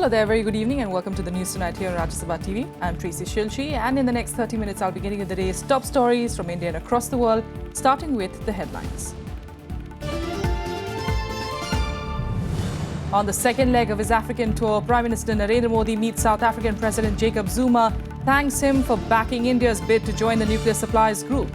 Hello there, very good evening and welcome to the news tonight here on Sabha TV. I'm Tracy Shilchi, and in the next 30 minutes I'll be getting you the day's top stories from India and across the world, starting with the headlines. On the second leg of his African tour, Prime Minister Narendra Modi meets South African President Jacob Zuma, thanks him for backing India's bid to join the nuclear suppliers group.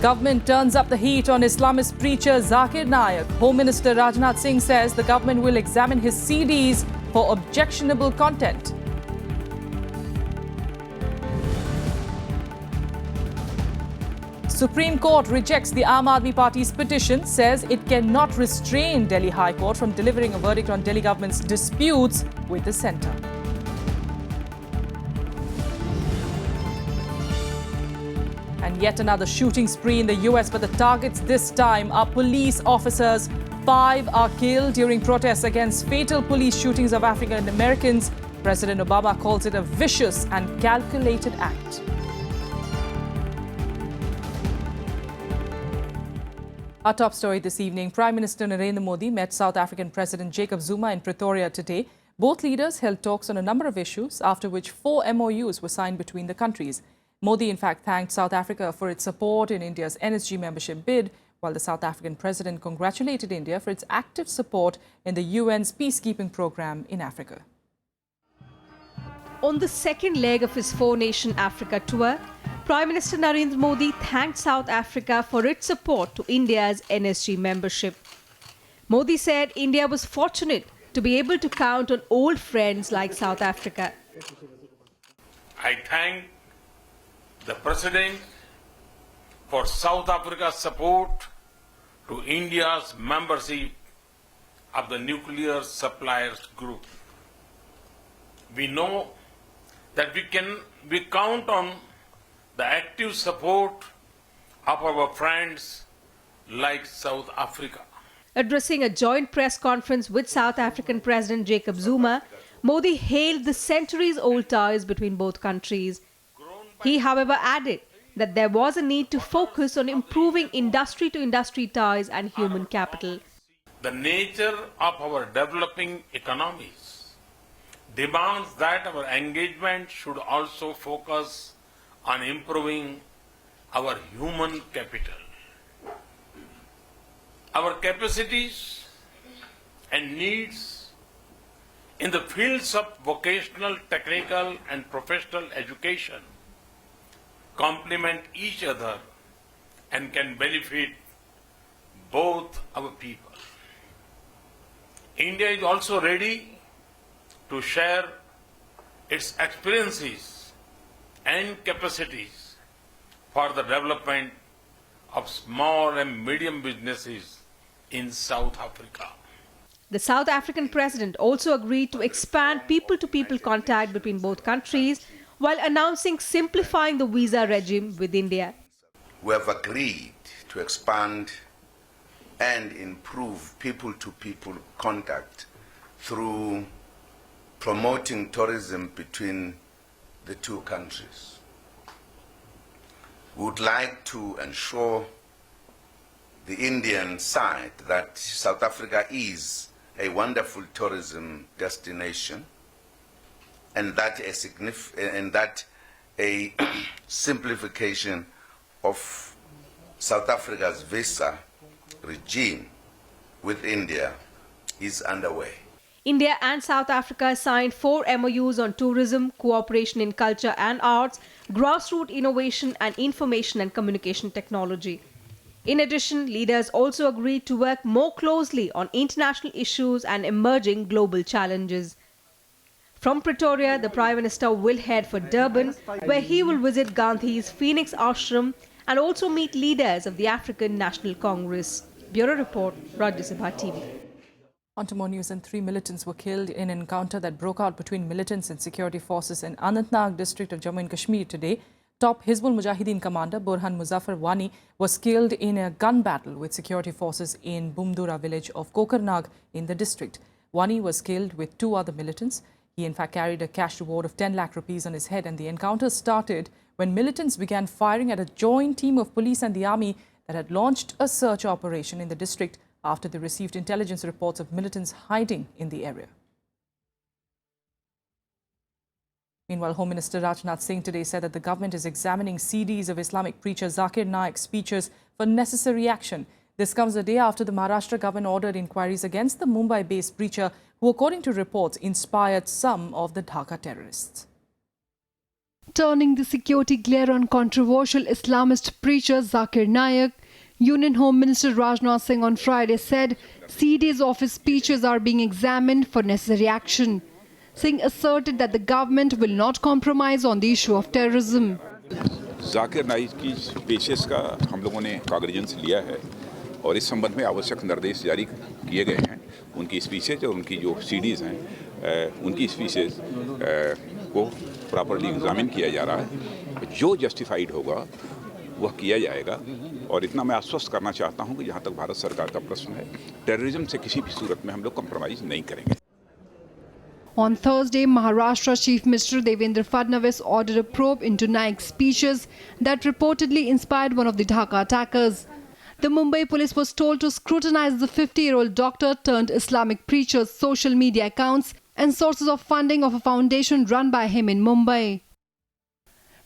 Government turns up the heat on Islamist preacher Zakir Naik. Home Minister Rajnath Singh says the government will examine his CDs for objectionable content. Supreme Court rejects the Aam Aadmi Party's petition, says it cannot restrain Delhi High Court from delivering a verdict on Delhi government's disputes with the centre. And yet another shooting spree in the US, but the targets this time are police officers. 5 are killed during protests against fatal police shootings of African Americans. President Obama calls it a vicious and calculated act. Our top story this evening, Prime Minister Narendra Modi met South African President Jacob Zuma in Pretoria today. Both leaders held talks on a number of issues, after which 4 MOUs were signed between the countries. Modi, in fact, thanked South Africa for its support in India's NSG membership bid, while the South African president congratulated India for its active support in the UN's peacekeeping program in Africa. On the second leg of his 4-nation Africa tour, Prime Minister Narendra Modi thanked South Africa for its support to India's NSG membership. Modi said India was fortunate to be able to count on old friends like South Africa. I thank the President for South Africa's support to India's membership of the Nuclear Suppliers Group. We know that we count on the active support of our friends like South Africa. Addressing a joint press conference with South African President Jacob Zuma, Modi hailed the centuries-old ties between both countries. He, however, added that there was a need to focus on improving industry-to-industry ties and human capital. The nature of our developing economies demands that our engagement should also focus on improving our human capital. Our capacities and needs in the fields of vocational, technical and professional education complement each other and can benefit both our people. India is also ready to share its experiences and capacities for the development of small and medium businesses in South Africa. The South African president also agreed to expand people-to-people contact between both countries while announcing simplifying the visa regime with India. We have agreed to expand and improve people-to-people contact through promoting tourism between the two countries. We would like to ensure the Indian side that South Africa is a wonderful tourism destination, and that a simplification of South Africa's visa regime with India is underway. India and South Africa signed 4 MOUs on tourism, cooperation in culture and arts, grassroots innovation and information and communication technology. In addition, leaders also agreed to work more closely on international issues and emerging global challenges. From Pretoria, the Prime Minister will head for Durban, where he will visit Gandhi's Phoenix Ashram and also meet leaders of the African National Congress. Bureau Report, Rajya TV. On to more news, and 3 militants were killed in an encounter that broke out between militants and security forces in Anantnag district of Jammu and Kashmir today. Top Hizbul Mujahideen commander Burhan Muzaffar Wani was killed in a gun battle with security forces in Bumdura village of Kokarnag in the district. Wani was killed with 2 other militants. He in fact carried a cash reward of 10 lakh rupees on his head, and the encounter started when militants began firing at a joint team of police and the army that had launched a search operation in the district after they received intelligence reports of militants hiding in the area. Meanwhile, Home Minister Rajnath Singh today said that the government is examining CDs of Islamic preacher Zakir Naik's speeches for necessary action. This comes a day after the Maharashtra government ordered inquiries against the Mumbai-based preacher who, according to reports, inspired some of the Dhaka terrorists. Turning the security glare on controversial Islamist preacher Zakir Naik, Union Home Minister Rajnath Singh on Friday said CDs of his speeches are being examined for necessary action. Singh asserted that the government will not compromise on the issue of terrorism. Zakir Naik की speeches का हम लोगों ने कागरेंस लिया है और इस संबंध में आवश्यक निर्देश जारी किए गए हैं। उनकी स्पीचेज और उनकी जो सीडीज़ हैं उनकी स्पीचेज को प्रॉपर्ली एग्जामिन किया जा रहा है। जो जस्टिफाइड होगा वह किया जाएगा और इतना मैं आश्वस्त करना चाहता हूं कि जहां तक भारत सरकार का प्रश्न है, टेररिज्म से किसी भी सूरत में हम लोग कॉम्प्रोमाइज नहीं करेंगे। On Thursday, Maharashtra Chief Minister Devendra Fadnavis ordered a probe into Naik's speeches that reportedly inspired one of the Dhaka attackers. The Mumbai police was told to scrutinize the 50-year-old doctor turned Islamic preacher's social media accounts and sources of funding of a foundation run by him in Mumbai.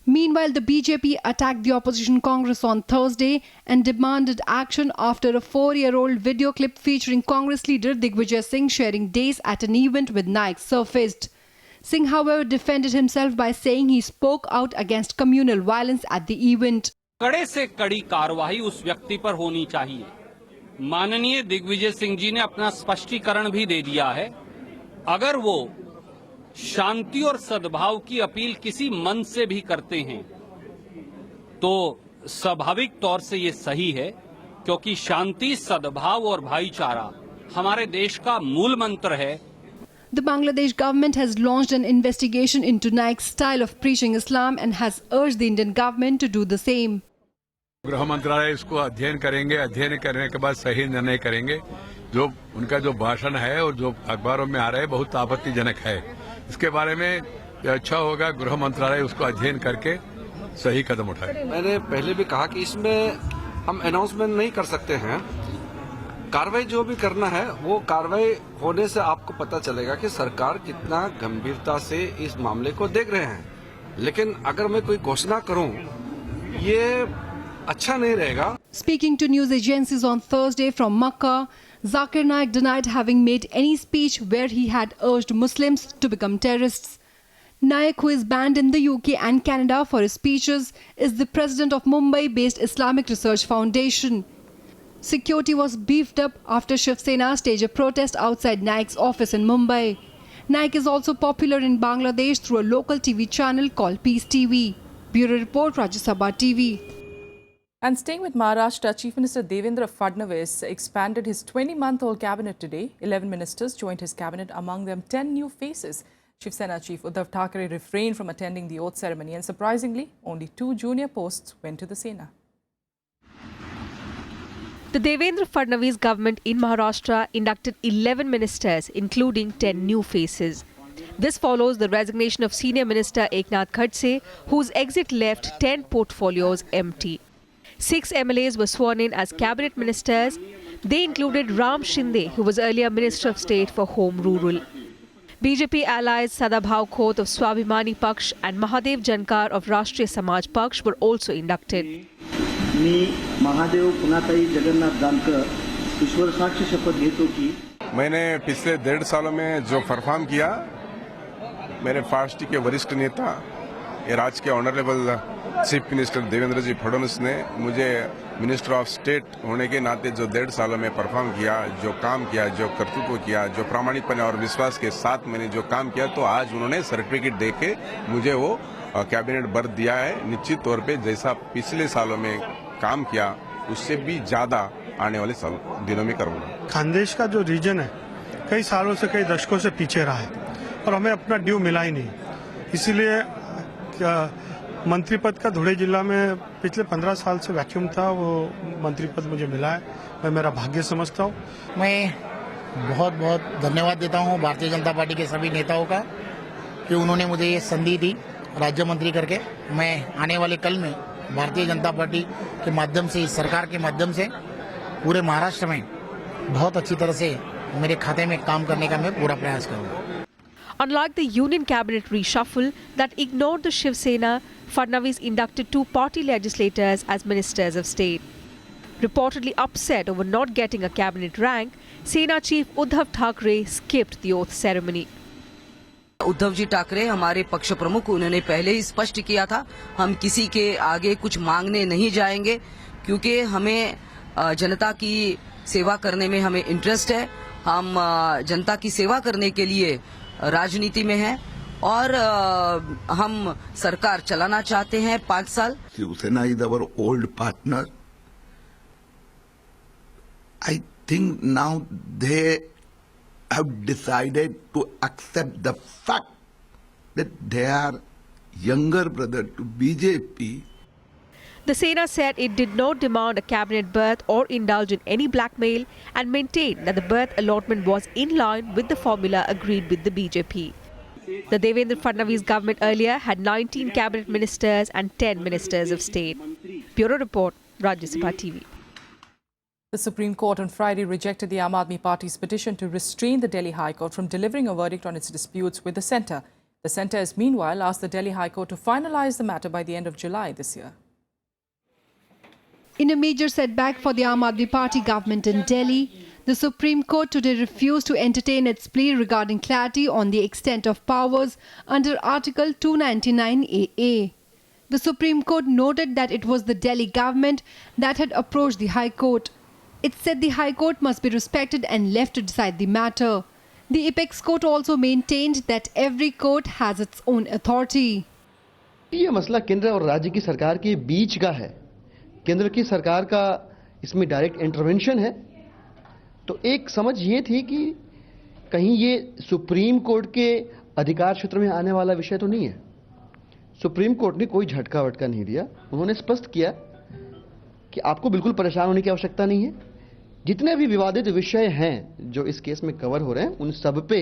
Meanwhile, the BJP attacked the opposition Congress on Thursday and demanded action after a 4-year-old video clip featuring Congress leader Digvijay Singh sharing days at an event with Naik surfaced. Singh, however, defended himself by saying he spoke out against communal violence at the event. कड़े से कड़ी कार्रवाई उस व्यक्ति पर होनी चाहिए। माननीय दिग्विजय सिंह जी ने अपना स्पष्टीकरण भी दे दिया है। अगर वो शांति और सद्भाव की अपील किसी मन से भी करते हैं तो स्वाभाविक तौर से ये सही है, क्योंकि शांति, सद्भाव और भाईचारा हमारे देश का मूल मंत्र है। The Bangladesh government has launched an investigation into Naik's style of preaching Islam and has urged the Indian government to do the same. गृह मंत्रालय इसको अध्ययन करेंगे, अध्ययन करने के बाद सही निर्णय करेंगे। जो उनका जो भाषण है और जो अखबारों में आ रहा है बहुत आपत्तिजनक है। इसके बारे में अच्छा होगा गृह मंत्रालय उसको अध्ययन करके सही कदम उठाए। मैंने पहले भी कहा कि इसमें हम अनाउंसमेंट नहीं कर सकते हैं। कार्रवाई जो भी करना है वो कार्रवाई होने से आपको पता चलेगा कि सरकार कितना गंभीरता से इस मामले को देख रहे हैं। लेकिन अगर मैं कोई घोषणा करूं ये अच्छा नहीं रहेगा। Speaking to news agencies on Thursday from Makkah, Zakir Naik denied having made any speech where he had urged Muslims to become terrorists. Naik, who is banned in the UK and Canada for his speeches, is the president of Mumbai-based Islamic Research Foundation. Security was beefed up after Shiv Sena staged a protest outside Naik's office in Mumbai. Naik is also popular in Bangladesh through a local TV channel called Peace TV. Bureau Report, Rajya Sabha TV. And staying with Maharashtra, Chief Minister Devendra Fadnavis expanded his 20-month-old cabinet today. 11 ministers joined his cabinet, among them 10 new faces. Shiv Sena Chief Uddhav Thackeray refrained from attending the oath ceremony and surprisingly, only 2 junior posts went to the Sena. The Devendra Fadnavis government in Maharashtra inducted 11 ministers, including 10 new faces. This follows the resignation of Senior Minister Eknath Khadse, whose exit left 10 portfolios empty. 6 MLAs were sworn in as cabinet ministers. They included Ram Shinde, who was earlier Minister of State for Home Rural. BJP allies Sadabhav Khoth of Swabhimani Paksh and Mahadev Jankar of Rashtriya Samaj Paksh were also inducted. मी महादेव पुनाताई जगन्नाथ जानकर ईश्वर साक्ष्य शपथ घेतो की मैंने पिछले 1.5 सालों में जो परफॉर्म किया, मेरे पार्टी के वरिष्ठ नेता ये राज्य के ऑनरेबल चीफ मिनिस्टर देवेंद्र जी फडणवीस ने मुझे मिनिस्टर ऑफ स्टेट होने के नाते जो 1.5 सालों में परफॉर्म किया, जो काम किया, जो कर्तृत्व किया, जो प्रामाणिकपने और विश्वास के साथ मैंने जो काम किया, तो आज उन्होंने सर्टिफिकेट देके मुझे वो कैबिनेट बर्थ दिया है। निश्चित तौर पे जैसा पिछले सालों में काम किया उससे भी ज्यादा आने वाले दिनों में करूंगा। खानदेश का जो रीजन है कई सालों से, कई दशकों से पीछे रहा है और हमें अपना ड्यू मिला ही नहीं। इसीलिए मंत्री पद का धुले जिला में पिछले 15 साल से वैक्यूम था, वो मंत्री पद मुझे मिला है। मैं मेरा भाग्य समझता हूँ। मैं बहुत बहुत धन्यवाद देता हूँ भारतीय जनता पार्टी के सभी नेताओं का कि उन्होंने मुझे ये संधि दी राज्य मंत्री करके मैं आने वाले कल में भारतीय जनता पार्टी के माध्यम से, इस सरकार के माध्यम से पूरे महाराष्ट्र में बहुत अच्छी तरह से मेरे खाते में काम करने का मैं पूरा प्रयास करूँगा। Unlike the union cabinet reshuffle that ignored the Shiv Sena, Fadnavis inducted 2 party legislators as ministers of state. Reportedly upset over not getting a cabinet rank, Sena chief Uddhav Thackeray skipped the oath ceremony. Uddhav ji Thackeray हमारे पक्ष प्रमुख, उन्होंने पहले ही स्पष्ट किया था हम किसी के आगे कुछ मांगने नहीं जाएंगे, क्योंकि हमें जनता की सेवा करने में हमें इंटरेस्ट है। हम जनता की सेवा करने के लिए राजनीति में हैं और हम सरकार चलाना चाहते हैं 5 साल। Shiv Sena is our old partner. I think now they have decided to accept the fact that they are younger brother to BJP. The Sena said it did not demand a cabinet berth or indulge in any blackmail and maintained that the berth allotment was in line with the formula agreed with the BJP. The Devendra Fadnavis government earlier had 19 cabinet ministers and 10 ministers of state. Bureau Report, Rajya Sabha TV. The Supreme Court on Friday rejected the Aam Aadmi Party's petition to restrain the Delhi High Court from delivering a verdict on its disputes with the centre. The centre has meanwhile asked the Delhi High Court to finalise the matter by the end of July this year. In a major setback for the Aam Aadmi Party government in Delhi, the Supreme Court today refused to entertain its plea regarding clarity on the extent of powers under Article 299 AA. The Supreme Court noted that it was the Delhi government that had approached the High Court. It said the High Court must be respected and left to decide the matter. The Apex Court also maintained that every court has its own authority. ये मसला केंद्र और राज्य की सरकार के बीच का है। केंद्र की सरकार का इसमें डायरेक्ट इंटरवेंशन है। तो एक समझ ये थी कि कहीं ये सुप्रीम कोर्ट के अधिकार क्षेत्र में आने वाला विषय तो नहीं है। सुप्रीम कोर्ट ने कोई झटका वटका नहीं दिया। उन्होंने स्पष्ट किया कि आपको बिल्कुल परेशान होने की आवश्यकता नहीं है। जितने भी विवादित विषय हैं जो इस केस में कवर हो रहे हैं, उन सब पे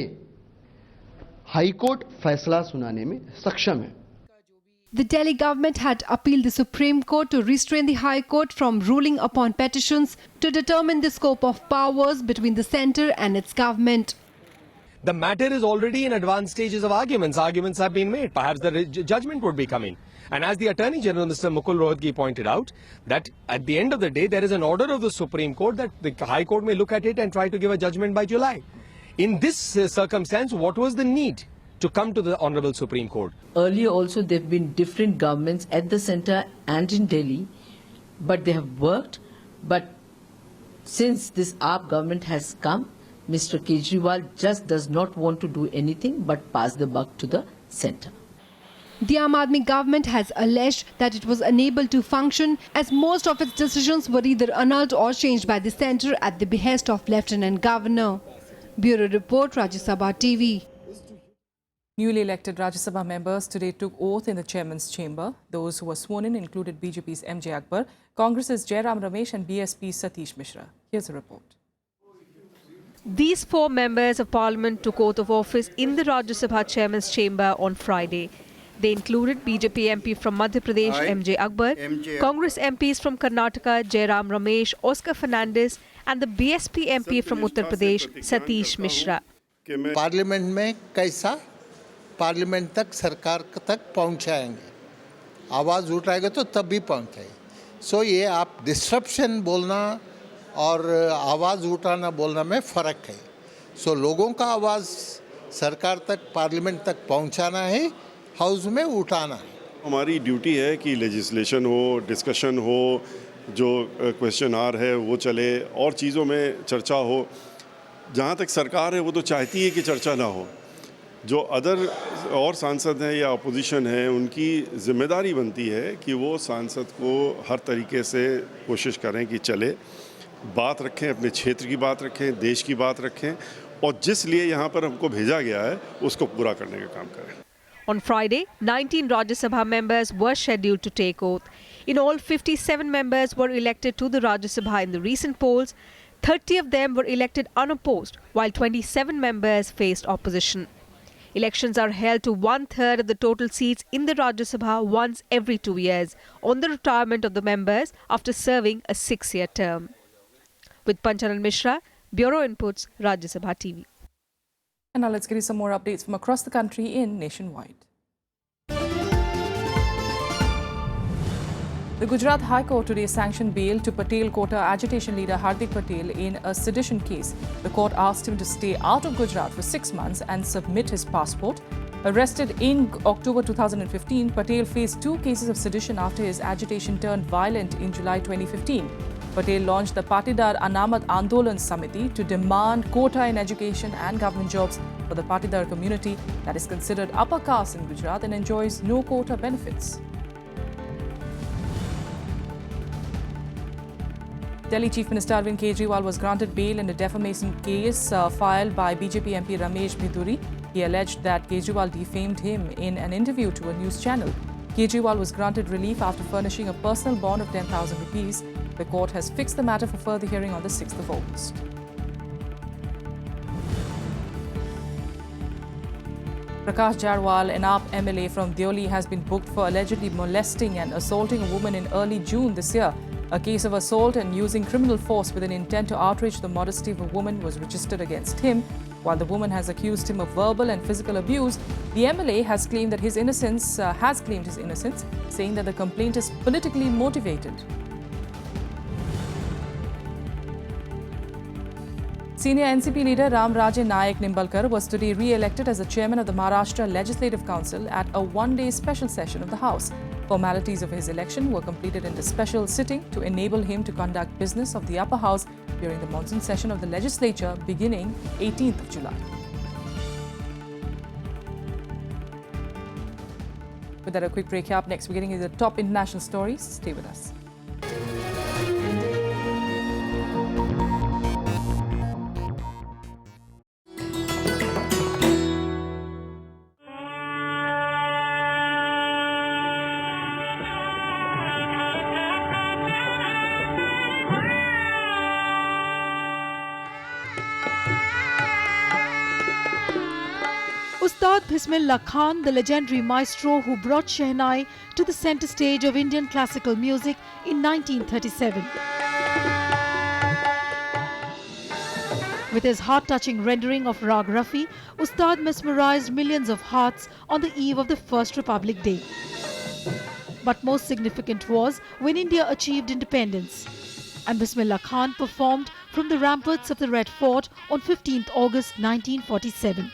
हाई कोर्ट फैसला सुनाने में सक्षम है। The Delhi government had appealed the Supreme Court to restrain the High Court from ruling upon petitions to determine the scope of powers between the centre and its government. The matter is already in advanced stages of arguments. Arguments have been made. Perhaps the judgment would be coming. And as the Attorney General, Mr. Mukul Rohatgi, pointed out, that at the end of the day, there is an order of the Supreme Court that the High Court may look at it and try to give a judgment by July. In this circumstance, what was the need to come to the Honorable Supreme Court? Earlier also, there have been different governments at the centre and in Delhi, but they have worked. But since this AAP government has come, Mr. Kejriwal just does not want to do anything but pass the buck to the centre. The Aam Aadmi government has alleged that it was unable to function as most of its decisions were either annulled or changed by the centre at the behest of Lieutenant Governor. Bureau Report, Rajya Sabha TV. Newly elected Rajya Sabha members today took oath in the chairman's chamber. Those who were sworn in included BJP's MJ Akbar, Congress's Jairam Ramesh and BSP's Satish Mishra. Here's a report. These 4 members of parliament took oath of office in the Rajya Sabha chairman's chamber on Friday. They included BJP MP from Madhya Pradesh, MJ Akbar, Congress MPs from Karnataka, Jairam Ramesh, Oscar Fernandes, and the BSP MP from Uttar Pradesh, Satish Mishra. Parliament में कैसा parliament तक सरकार तक पहुंचाएंगे, आवाज़ उठाएंगे तो तब भी पहुंचाएंगे। सो ये आप डिस्ट्रप्शन बोलना और आवाज़ उठाना बोलना में फ़र्क है। सो लोगों का आवाज़ सरकार तक पार्लियामेंट तक पहुंचाना है, हाउस में उठाना है। हमारी ड्यूटी है कि लेजिस्लेशन हो, डिस्कशन हो, जो क्वेश्चन आर है वो चले और चीज़ों में चर्चा हो। जहाँ तक सरकार है वो तो चाहती है कि चर्चा ना हो। जो अदर और सांसद हैं या अपोजिशन है, उनकी जिम्मेदारी बनती है कि वो सांसद को हर तरीके से कोशिश करें कि चले, बात रखें, अपने क्षेत्र की बात रखें, देश की बात रखें और जिस लिए यहाँ पर हमको भेजा गया है उसको पूरा करने का काम करें। On Friday, 19 Rajya Sabha members were scheduled to take oath. In all, 57 members were elected to the Rajya Sabha in the recent polls. 30 of them were elected unopposed, while 27 members faced opposition. Elections are held to 1/3 of the total seats in the Rajya Sabha once every 2 years on the retirement of the members after serving a 6-year term. With Panchanan Mishra, Bureau Inputs, Rajya Sabha TV. And now let's give you some more updates from across the country in Nationwide. The Gujarat High Court today sanctioned bail to Patel Kota agitation leader Hardik Patel in a sedition case. The court asked him to stay out of Gujarat for 6 months and submit his passport. Arrested in October 2015, Patel faced 2 cases of sedition after his agitation turned violent in July 2015. Patel launched the Patidar Anamat Andolan Samiti to demand quota in education and government jobs for the Patidar community that is considered upper caste in Gujarat and enjoys no quota benefits. Delhi Chief Minister Arvind Kejriwal was granted bail in a defamation case filed by BJP MP Ramesh Biduri. He alleged that Kejriwal defamed him in an interview to a news channel. Kejriwal was granted relief after furnishing a personal bond of 10,000 rupees. The court has fixed the matter for further hearing on the 6th of August. Prakash Jarwal, an AAP MLA from Deoli, has been booked for allegedly molesting and assaulting a woman in early June this year. A case of assault and using criminal force with an intent to outrage the modesty of a woman was registered against him. While the woman has accused him of verbal and physical abuse, the MLA has claimed that his innocence, saying that the complaint is politically motivated. Senior NCP leader Ram Raje Nayak Nimbalkar was today re-elected as the chairman of the Maharashtra Legislative Council at a one-day special session of the House. Formalities of his election were completed in the special sitting to enable him to conduct business of the upper house during the monsoon session of the legislature beginning 18th of July. With that, a quick break here. Up next, we're getting into the top international stories. Stay with us. Ustad Bismillah Khan, the legendary maestro who brought Shehnai to the center stage of Indian classical music in 1937. With his heart-touching rendering of Rag Rafi, Ustad mesmerized millions of hearts on the eve of the First Republic Day. But most significant was when India achieved independence, and Bismillah Khan performed from the ramparts of the Red Fort on 15th August 1947.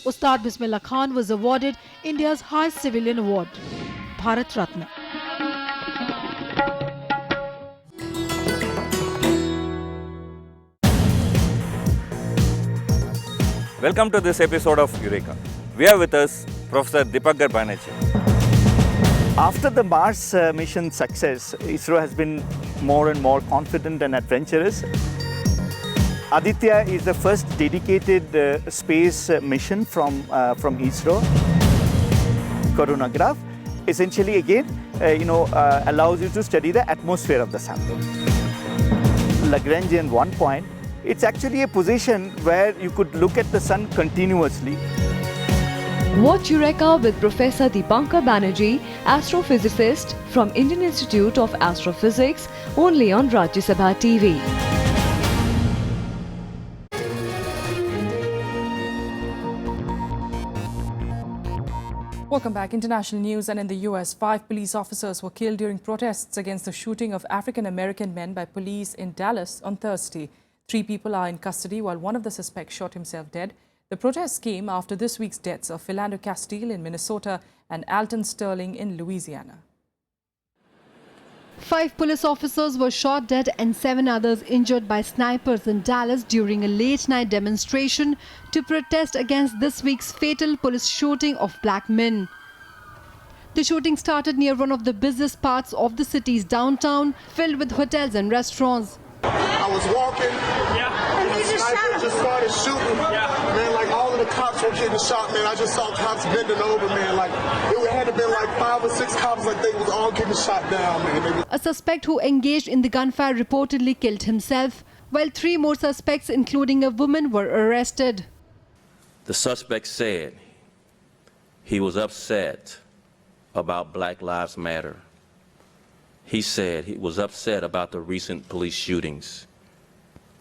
Ustad Bismillah Khan was awarded India's highest civilian award, Bharat Ratna. Welcome to this episode of Eureka. We are with us Professor Deepankar Banerjee. After the Mars mission success, ISRO has been more and more confident and adventurous. Aditya is the first dedicated space mission from ISRO. Coronagraph essentially again allows you to study the atmosphere of the sample. Lagrangian 1 point, it's actually a position where you could look at the sun continuously. Watch Eureka with Professor Deepankar Banerjee, astrophysicist from Indian Institute of Astrophysics, only on Rajya Sabha TV. Welcome back. International news. And in the US, 5 police officers were killed during protests against the shooting of African-American men by police in Dallas on Thursday. 3 people are in custody while one of the suspects shot himself dead. The protests came after this week's deaths of Philando Castile in Minnesota and Alton Sterling in Louisiana. 5 police officers were shot dead and 7 others injured by snipers in Dallas during a late-night demonstration to protest against this week's fatal police shooting of black men. The shooting started near one of the busiest parts of the city's downtown, filled with hotels and restaurants. I was walking, and the sniper just started shooting. Man, like all of the cops were getting shot, man. I just saw cops bending over, man. Like it had to be like 5 or 6 cops, like they was all getting shot down, man. A suspect who engaged in the gunfire reportedly killed himself, while 3 more suspects, including a woman, were arrested. The suspect said he was upset about Black Lives Matter. He said he was upset about the recent police shootings.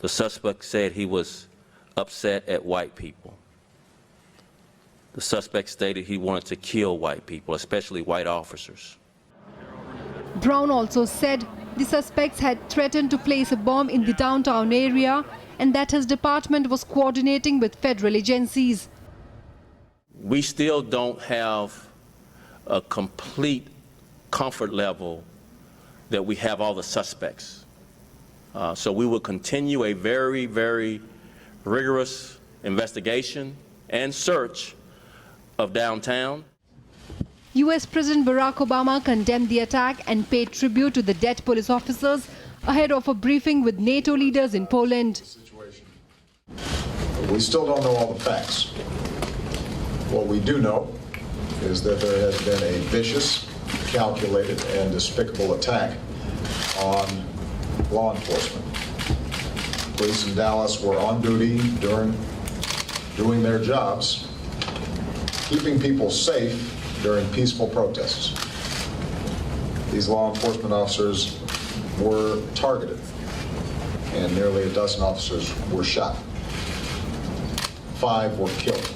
The suspect said he was upset at white people. The suspect stated he wanted to kill white people, especially white officers. Brown also said the suspects had threatened to place a bomb in the downtown area and that his department was coordinating with federal agencies. We still don't have a complete comfort level that we have all the suspects. So we will continue a very, very rigorous investigation and search of downtown. US President Barack Obama condemned the attack and paid tribute to the dead police officers ahead of a briefing with NATO leaders in Poland. We still don't know all the facts. What we do know is that there has been a vicious, calculated, and despicable attack on law enforcement. Police in Dallas were on duty during doing their jobs, keeping people safe during peaceful protests. These law enforcement officers were targeted, and nearly a dozen officers were shot. 5 were killed.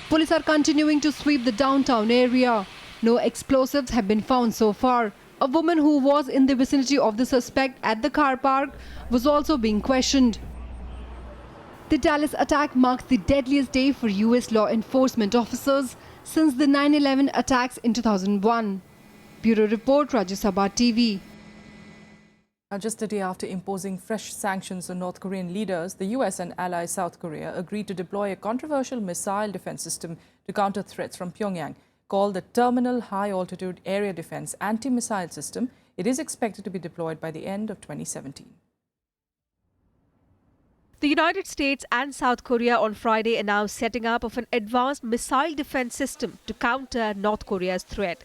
Police are continuing to sweep the downtown area. No explosives have been found so far. A woman who was in the vicinity of the suspect at the car park was also being questioned. The Dallas attack marks the deadliest day for US law enforcement officers since the 9/11 attacks in 2001. Bureau Report, Rajya Sabha TV. Now, just a day after imposing fresh sanctions on North Korean leaders, the US and ally South Korea agreed to deploy a controversial missile defense system to counter threats from Pyongyang. Called the Terminal High Altitude Area Defense Anti-Missile System, it is expected to be deployed by the end of 2017. The United States and South Korea on Friday announced setting up of an advanced missile defense system to counter North Korea's threat.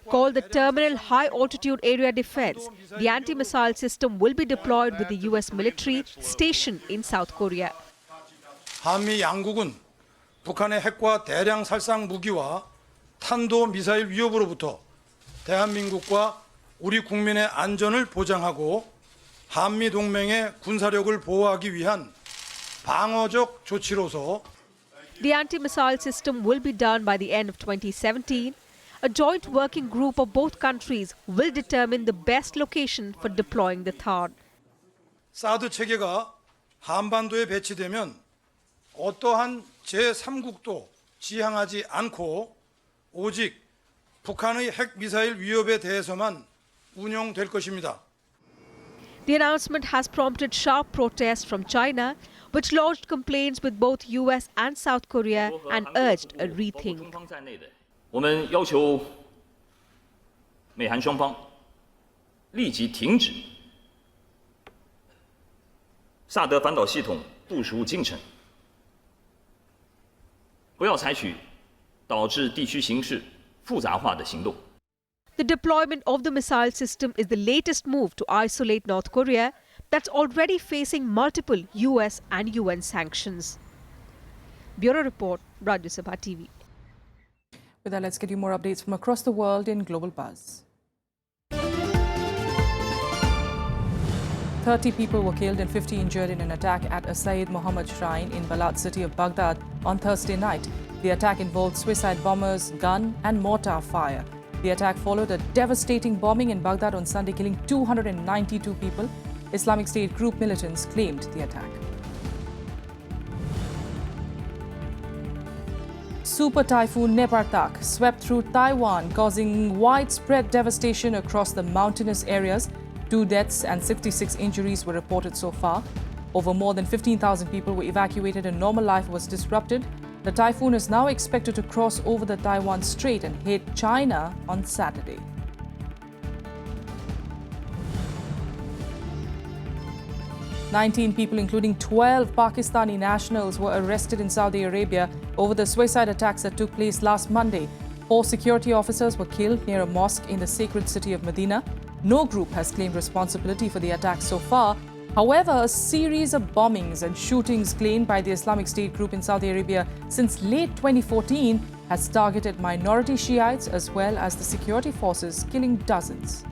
Called the Terminal High Altitude Area Defense, the anti-missile system will be deployed with the US military stationed in South Korea. 한미 양국은 북한의 핵과 대량 살상 무기와 탄도 미사일 위협으로부터 대한민국과 우리 국민의 안전을 보장하고 한미 동맹의 군사력을 보호하기 위한 방어적 조치로서 The anti-missile system will be done by the end of 2017. A joint working group of both countries will determine the best location for deploying the THAAD. 사드 체계가 한반도에 배치되면 어떠한 제3국도 지향하지 않고 오직 북한의 핵 미사일 위협에 대해서만 운용될 것입니다. The announcement has prompted sharp protests from China, which lodged complaints with both US and South Korea and urged a rethink. 我们要求美韩双方立即停止萨德反导系统部署进程，不要采取导致地区形势复杂化的行动。 The deployment of the missile system is the latest move to isolate North Korea that's already facing multiple US and UN sanctions. Bureau Report, Rajya Sabha TV. With that, let's get you more updates from across the world in Global Buzz. 30 people were killed and 50 injured in an attack at a Sayyid Muhammad shrine in Balad city of Baghdad on Thursday night. The attack involved suicide bombers, gun and mortar fire. The attack followed a devastating bombing in Baghdad on Sunday, killing 292 people. Islamic State group militants claimed the attack. Super typhoon Nepartak swept through Taiwan, causing widespread devastation across the mountainous areas. 2 deaths and 66 injuries were reported so far. Over more than 15,000 people were evacuated and normal life was disrupted. The typhoon is now expected to cross over the Taiwan Strait and hit China on Saturday. "19 people, including 12 Pakistani nationals, were arrested in Saudi Arabia over the suicide attacks that took place last Monday. 4 security officers were killed near a mosque in the sacred city of Medina. No group has claimed responsibility for the attacks so far. However, a series of bombings and shootings claimed by the Islamic State group in Saudi Arabia since late 2014 has targeted minority Shiites as well as the security forces, killing dozens.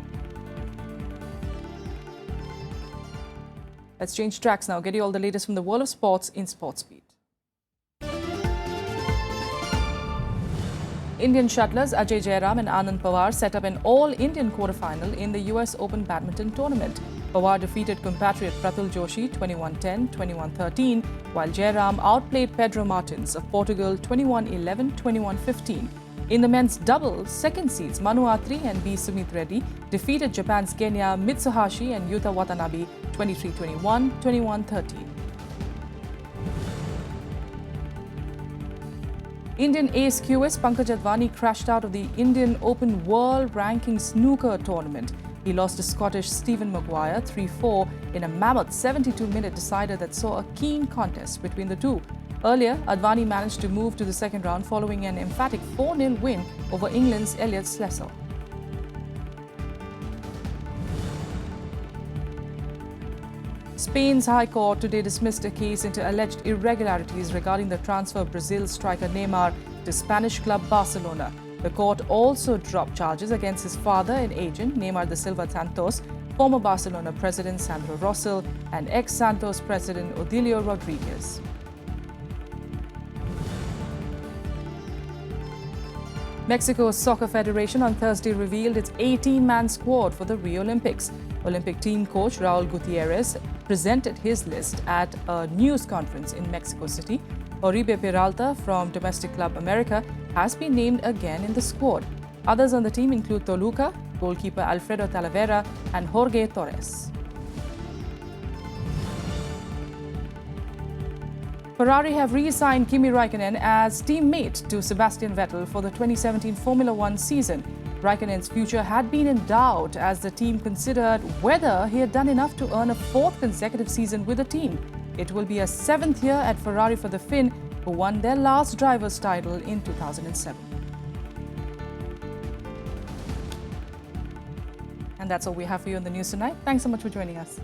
Let's change tracks now. Get you all the latest from the world of sports in SportsBeat. Indian shuttlers Ajay Jairam and Anand Pawar set up an all-Indian quarterfinal in the US Open badminton tournament. Pawar defeated compatriot Pratul Joshi 21-10, 21-13, while Jairam outplayed Pedro Martins of Portugal 21-11, 21-15. In the men's doubles, second seeds Manu Atri and B. Sumit Reddy defeated Japan's Kenya Mitsuhashi and Yuta Watanabe 23-21, 21-13. Indian ace QS Pankaj Advani crashed out of the Indian Open World Ranking Snooker Tournament. He lost to Scottish Stephen Maguire 3-4 in a mammoth 72-minute decider that saw a keen contest between the two. Earlier, Advani managed to move to the second round following an emphatic 4-0 win over England's Elliot Slessor. Spain's High Court today dismissed a case into alleged irregularities regarding the transfer of Brazil striker Neymar to Spanish club Barcelona. The court also dropped charges against his father and agent, Neymar da Silva Santos, former Barcelona president Sandro Rosell, and ex-Santos president Odilio Rodriguez. Mexico's Soccer Federation on Thursday revealed its 18-man squad for the Rio Olympics. Olympic team coach Raul Gutierrez presented his list at a news conference in Mexico City. Oribe Peralta from domestic club America has been named again in the squad. Others on the team include Toluca, goalkeeper Alfredo Talavera, and Jorge Torres. Ferrari have re-signed Kimi Raikkonen as teammate to Sebastian Vettel for the 2017 Formula One season. Raikkonen's future had been in doubt as the team considered whether he had done enough to earn a fourth consecutive season with the team. It will be a seventh year at Ferrari for the Finn, who won their last driver's title in 2007. And that's all we have for you in the news tonight. Thanks so much for joining us.